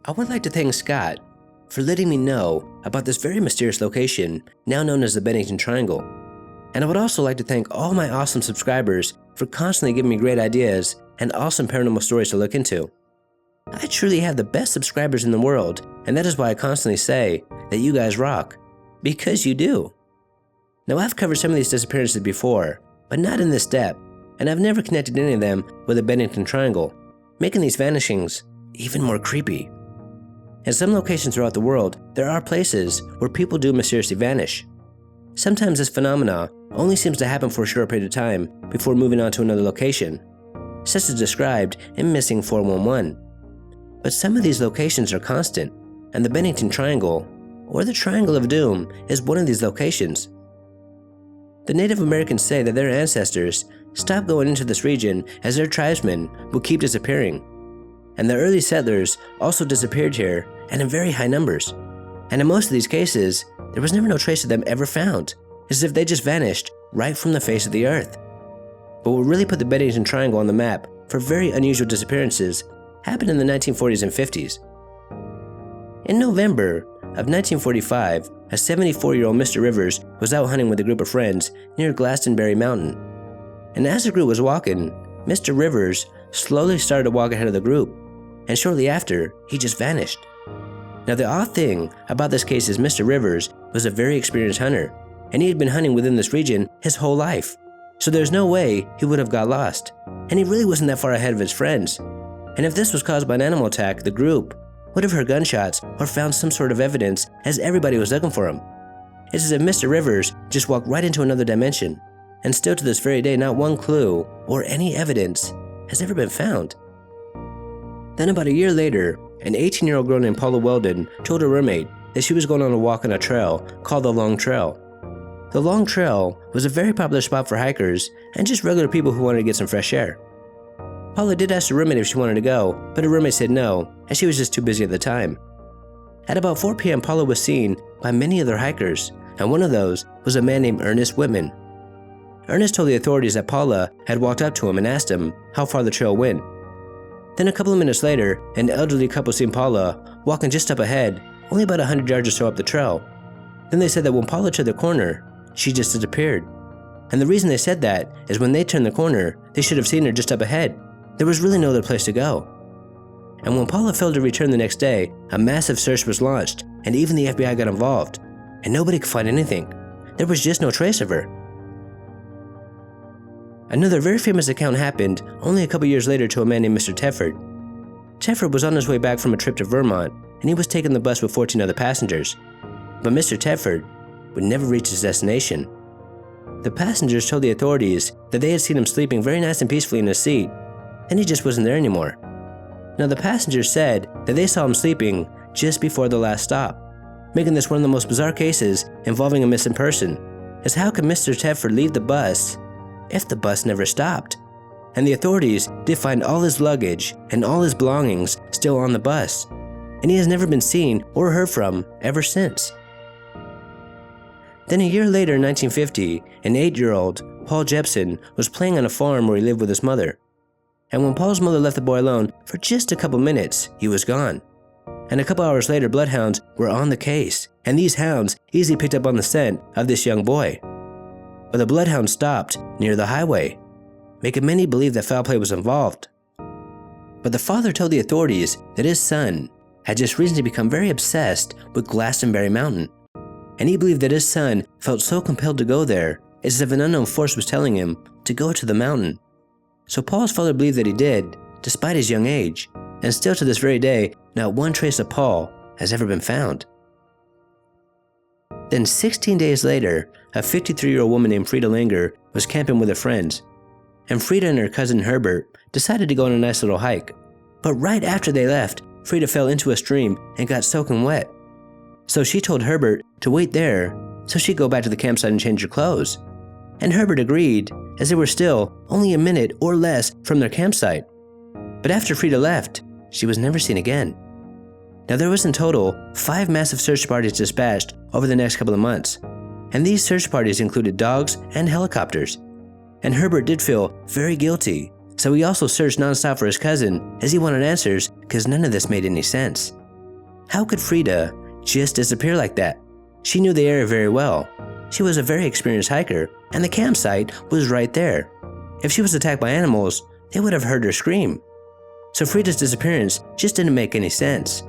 I would like to thank Scott for letting me know about this very mysterious location now known as the Bennington Triangle. And I would also like to thank all my awesome subscribers for constantly giving me great ideas and awesome paranormal stories to look into. I truly have the best subscribers in the world, and that is why I constantly say that you guys rock, because you do. Now, I've covered some of these disappearances before, but not in this depth, and I've never connected any of them with the Bennington Triangle, making these vanishings even more creepy. In some locations throughout the world, there are places where people do mysteriously vanish. Sometimes this phenomena only seems to happen for a short period of time before moving on to another location, such as described in Missing 411. But some of these locations are constant, and the Bennington Triangle, or the Triangle of Doom, is one of these locations. The Native Americans say that their ancestors stopped going into this region as their tribesmen would keep disappearing. And the early settlers also disappeared here, and in very high numbers. And in most of these cases, there was never no trace of them ever found, as if they just vanished right from the face of the earth. But what really put the Bennington Triangle on the map for very unusual disappearances happened in the 1940s and 50s. In November of 1945, a 74-year-old Mr. Rivers was out hunting with a group of friends near Glastonbury Mountain. And as the group was walking, Mr. Rivers slowly started to walk ahead of the group, and shortly after, he just vanished. Now, the odd thing about this case is Mr. Rivers was a very experienced hunter, and he had been hunting within this region his whole life, so there's no way he would have got lost, and he really wasn't that far ahead of his friends. And if this was caused by an animal attack, the group would have heard gunshots or found some sort of evidence, as everybody was looking for him. It's as if Mr. Rivers just walked right into another dimension, and still to this very day, not one clue or any evidence has ever been found. Then about a year later, an 18-year-old girl named Paula Weldon told her roommate that she was going on a walk on a trail called the Long Trail. The Long Trail was a very popular spot for hikers and just regular people who wanted to get some fresh air. Paula did ask her roommate if she wanted to go, but her roommate said no, as she was just too busy at the time. At about 4 p.m., Paula was seen by many other hikers, and one of those was a man named Ernest Whitman. Ernest told the authorities that Paula had walked up to him and asked him how far the trail went. Then a couple of minutes later, an elderly couple seen Paula walking just up ahead, only about 100 yards or so up the trail. Then they said that when Paula turned the corner, she just disappeared. And the reason they said that is when they turned the corner, they should have seen her just up ahead. There was really no other place to go. And when Paula failed to return the next day, a massive search was launched, and even the FBI got involved, and nobody could find anything. There was just no trace of her. Another very famous account happened only a couple years later to a man named Mr. Tedford. Tedford was on his way back from a trip to Vermont, and he was taking the bus with 14 other passengers. But Mr. Tedford would never reach his destination. The passengers told the authorities that they had seen him sleeping very nice and peacefully in his seat, and he just wasn't there anymore. Now, the passengers said that they saw him sleeping just before the last stop, making this one of the most bizarre cases involving a missing person, as how could Mr. Tedford leave the bus if the bus never stopped? And the authorities did find all his luggage and all his belongings still on the bus, and he has never been seen or heard from ever since. Then a year later in 1950, an 8-year-old, Paul Jepson, was playing on a farm where he lived with his mother. And when Paul's mother left the boy alone for just a couple minutes, he was gone. And a couple hours later, bloodhounds were on the case, and these hounds easily picked up on the scent of this young boy. But the bloodhounds stopped near the highway, making many believe that foul play was involved. But the father told the authorities that his son had just recently become very obsessed with Glastonbury Mountain, and he believed that his son felt so compelled to go there as if an unknown force was telling him to go to the mountain. So Paul's father believed that he did, despite his young age, and still to this very day, not one trace of Paul has ever been found. Then 16 days later, a 53-year-old woman named Frida Langer was camping with her friends, and Frida and her cousin Herbert decided to go on a nice little hike. But right after they left, Frida fell into a stream and got soaking wet. So she told Herbert to wait there so she'd go back to the campsite and change her clothes. And Herbert agreed, as they were still only a minute or less from their campsite. But after Frida left, she was never seen again. Now, there was in total 5 massive search parties dispatched over the next couple of months, and these search parties included dogs and helicopters. And Herbert did feel very guilty, so he also searched nonstop for his cousin as he wanted answers because none of this made any sense. How could Frida just disappear like that? She knew the area very well. She was a very experienced hiker, and the campsite was right there. If she was attacked by animals, they would have heard her scream. So Frida's disappearance just didn't make any sense.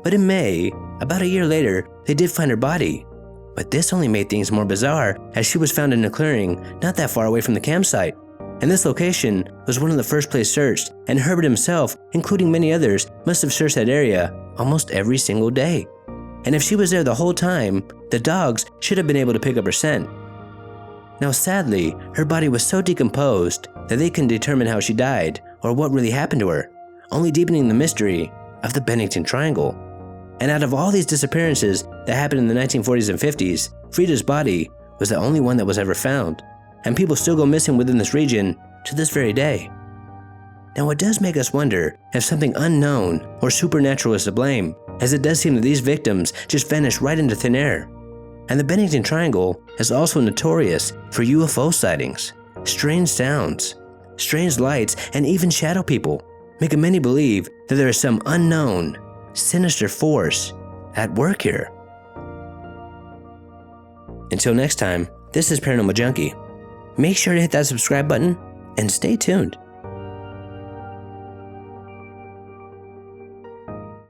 But in May, about a year later, they did find her body. But this only made things more bizarre, as she was found in a clearing not that far away from the campsite. And this location was one of the first places searched, and Herbert himself, including many others, must have searched that area almost every single day. And if she was there the whole time, the dogs should have been able to pick up her scent. Now sadly, her body was so decomposed that they couldn't determine how she died or what really happened to her, only deepening the mystery of the Bennington Triangle. And out of all these disappearances that happened in the 1940s and 50s, Frida's body was the only one that was ever found, and people still go missing within this region to this very day. Now it does make us wonder if something unknown or supernatural is to blame, as it does seem that these victims just vanished right into thin air. And the Bennington Triangle is also notorious for UFO sightings, strange sounds, strange lights, and even shadow people, making many believe that there is some unknown, sinister force at work here. Until next time, this is Paranormal Junkie. Make sure to hit that subscribe button and stay tuned.